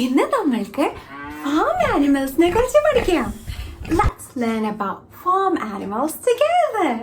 ഇന്ന് നമ്മൾക്ക് farm animalsനെ കുറിച്ച് പഠിക്കാം. Let's learn about farm animals together.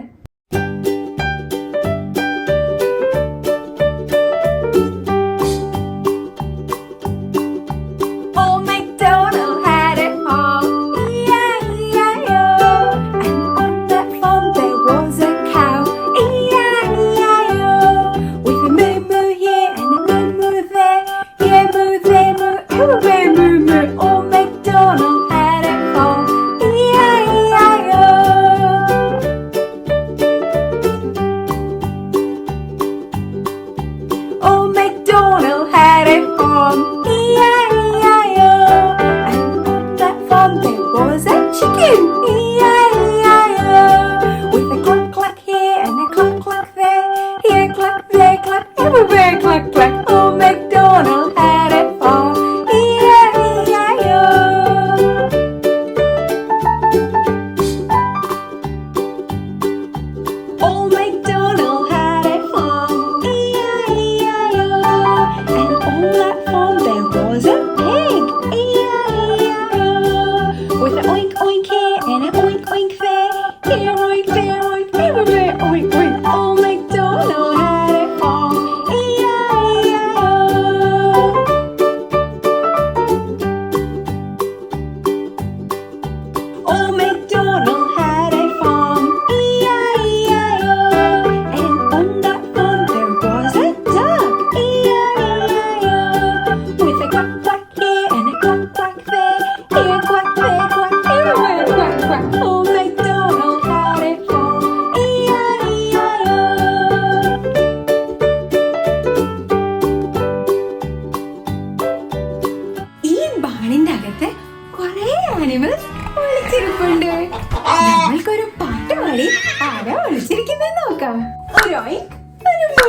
നമ്മൾക്കൊരു പാട്ട് പാടി ആരാ ഒളിച്ചിരിക്കുന്നെന്ന് നോക്കാം. ഒരു ഓയിങ്ക്, ഒരു മൂ,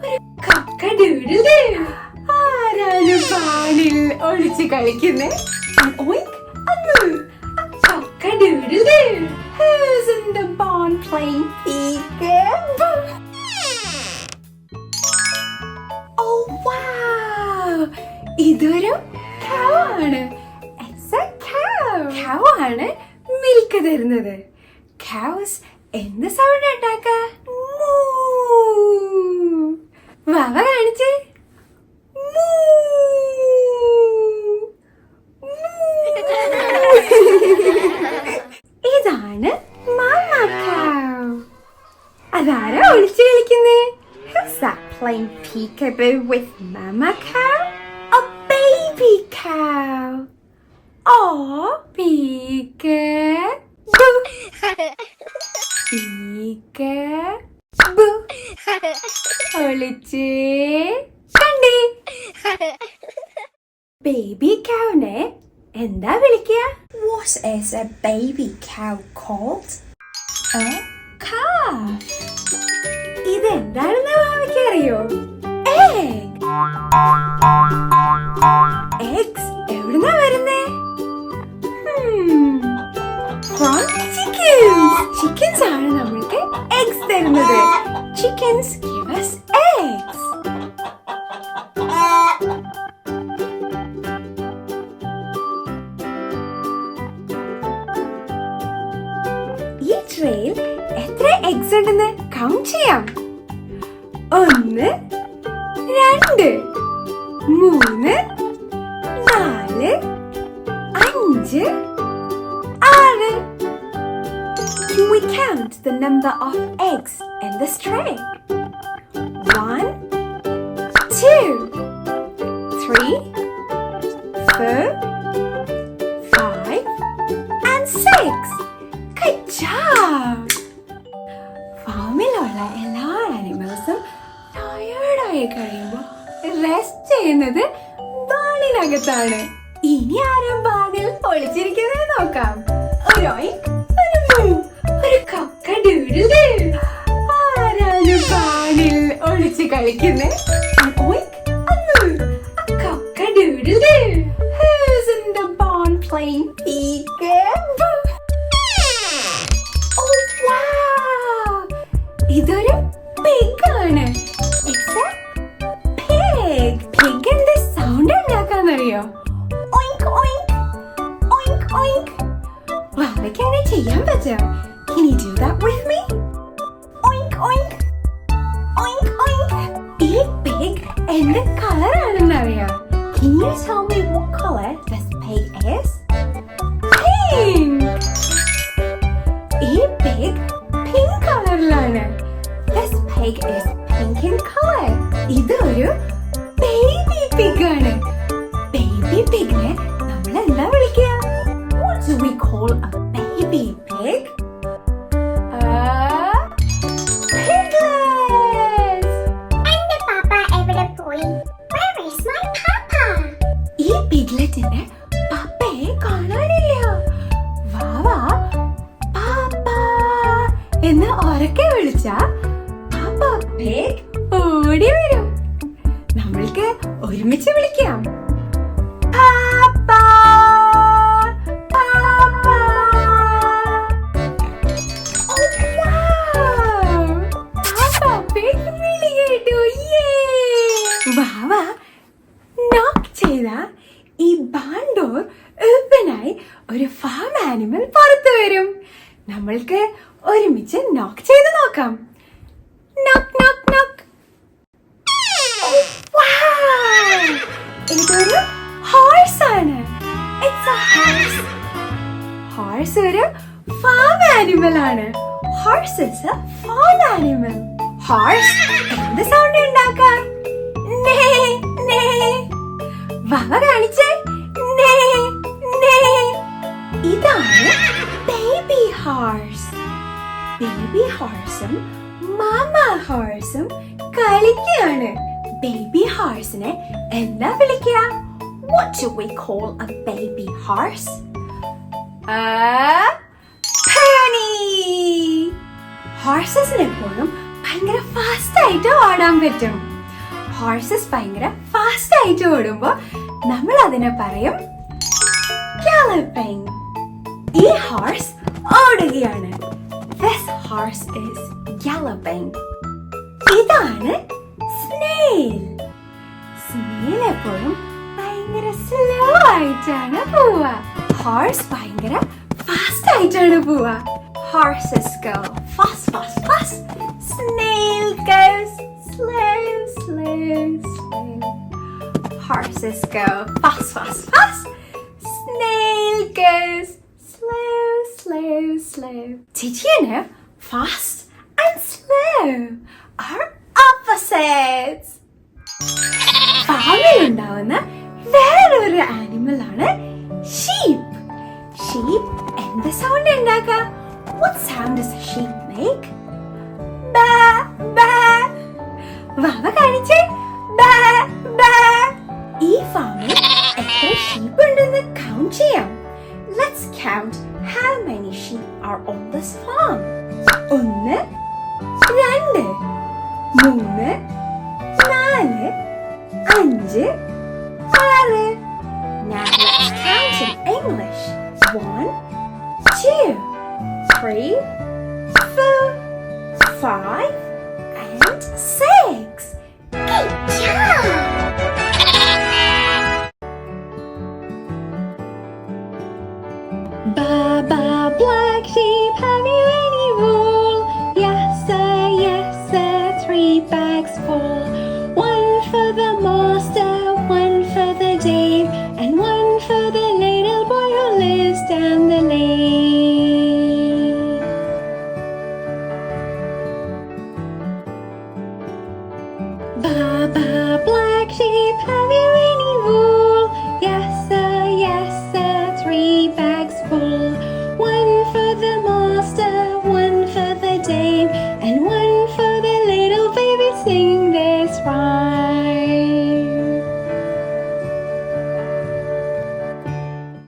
ഒരു കക്കഡൂഡിൽ. ആരാണ് പാണിൽ ഒളിച്ച് കളിക്കുന്നേ? ഓയിങ്ക്, a moo, a cock-a-doodle-doo. Who's in the barn playing peek-a-boo? Oh wow! ഇതൊരു cow ആണ്. It's a cow. Cow ആണ് മിൽക്ക് തരുന്നത്. Cows എന്ത് സൗണ്ട് ഉണ്ടാക്ക? വാവ കാണിച്ച്. ഇതാണ് mama cow. അതാരാ ഒളിച്ചു കളിക്കുന്നേ? Who's that playing peek-a-boo with mama cow? A baby cow. Oh, peek-a-boo. Peek-a-boo. ഒളിച്ച് കണ്ടേ. ബേബി കൗനെ എന്താ വിളിക്കുക? What is a baby cow called? A calf. ഇതെന്താണെന്ന് മാമിക്ക് അറിയോ? Egg. Eggs എവിടുന്നാ വരുന്നേ? From chickens. Chickens ആണ് നമ്മൾക്ക് eggs തരുന്നത്. Chickens give us eggs. ഈ ട്രേയിൽ എത്ര eggs ഉണ്ടെന്ന് കൗണ്ട് ചെയ്യാം. 1 2 3 4 5 6. Can we count the number of eggs in this tray? 1 2 3 4 5 and 6. Good job! ഫാമിലുള്ള എല്ലാ ആനിമൽസും ടയേർഡായി കഴിയുമ്പോൾ റെസ്റ്റ് ചെയ്യുന്നത് ബാളിനകത്താണ്. ഇനി ആരും ബാലിൽ ഒളിച്ചിരിക്കുന്നത് നോക്കാം. ഒരു ഓയിങ്ക്, ഒരു മൂ, ഒരു കക്കഡൂഡിൽ. ആരാണ് ബാലിൽ ഒളിച്ച് കളിക്കുന്നത്? ഓയിങ്ക്, a moo, a cock-a-doodle-doo. Who's in the barn playing peek-a-boo? Oh wow! ഇതൊരു പിഗ് ആണ്. It's a pig. Pig എന്ത് സൗണ്ട് ഉണ്ടാക്കാന്നറിയോ? ഈ pig എന്ത് കളർ ആണെന്ന് അറിയാം? Can you tell me what color this pig is? Pink. ഈ pig pink കളറിലാണ്. This pig is pink in color. ഇതൊരു baby pig ആണ്. Baby pigനെ നമ്മൾ എന്താ വിളിക്കുക? What do we call a baby pig? Piglet. എന്റെ പാപ്പ എവിടെ പോയി? Where is my papa? ഈ പിഗ്ലെറ്റിന്റെ പപ്പയെ കാണാനില്ല. വാവാ പാപ്പ എന്ന് ഉറക്കെ വിളിച്ച പാപ്പ പിഗ് ഓടി വരും. നമ്മൾക്ക് ഒരുമിച്ച് വിളിക്കാം. പാപ്പ പാപ്പ. Oh, wow. പാപ്പ പിഗ് വിളി കേട്ടു. വാവാ നോക്ക് ചെയ്ത ഈ ബാർ ഡോർ ഓപ്പണായി ഒരു ഫാം ആനിമൽ പുറത്തു വരും. നമ്മൾക്ക് ഒരുമിച്ച് നോക്ക് ചെയ്ത് നോക്കാം. നോക്ക് നോക്ക് നോക്ക്. ഇതൊരു ഹോഴ്സ് ആണ്. ഹോഴ്സ് ഒരു ഫാം ആനിമൽ ആണ്. Horse is A farm animal. Horse എന്ത് സൗണ്ട് ഉണ്ടാക്കാം? നേ നേ. വാവ കാണിച്ചേ. നേ നേ. ഇതാണ് ബേബി ഹോഴ്സ്. ബേബി ഹോഴ്സും മാമ ഹോഴ്സും കളിക്കുകയാണ്. ബേബി ഹോഴ്സിനെ എന്താ വിളിക്കുക? What do we call a baby horse? A pony. ഹോഴ്സസിന് എപ്പോഴും ഭയങ്കര ഫാസ്റ്റ് ആയിട്ട് ഓടാൻ പറ്റും. ഹോഴ്സസ് ഭയങ്കര ഫാസ്റ്റ് ആയിട്ട് ഓടുമ്പോ നമ്മൾ അതിനെ പറയും galloping. ഈ ഹോഴ്സ് ഓടുകയാണ്. This horse is galloping. ഇതാണ് സ്നെയിൽ. സ്നെയിൽ എപ്പോഴും ഭയങ്കര സ്ലോ ആയിട്ടാണ് പോവുക. ഹോഴ്സ് ഭയങ്കര ഫാസ്റ്റ് ആയിട്ടാണ് പോവുക. Horses go fast, fast, fast. Snail goes slow, slow, slow. Horses go fast, fast, fast. Snail goes slow, slow, slow. Did you know fast and slow are opposites? ഫാമിൽ ഉണ്ടാവുന്ന വേറൊരു animal ആണ് sheep. Sheep എന്ത് sound ഉണ്ടാക്കാം? What sound does a sheep make? Ba ba. വാവ കാണിച്ചേ. Ba ba. ഈ ഫാമിൽ എത്ര ഷീപ്പ് ഉണ്ടെന്ന് കൗണ്ട് ചെയ്യാം. Let's count how many sheep are on this farm. 1 2 3 4 5 6. Now let's count in English. 1 2 3 4 5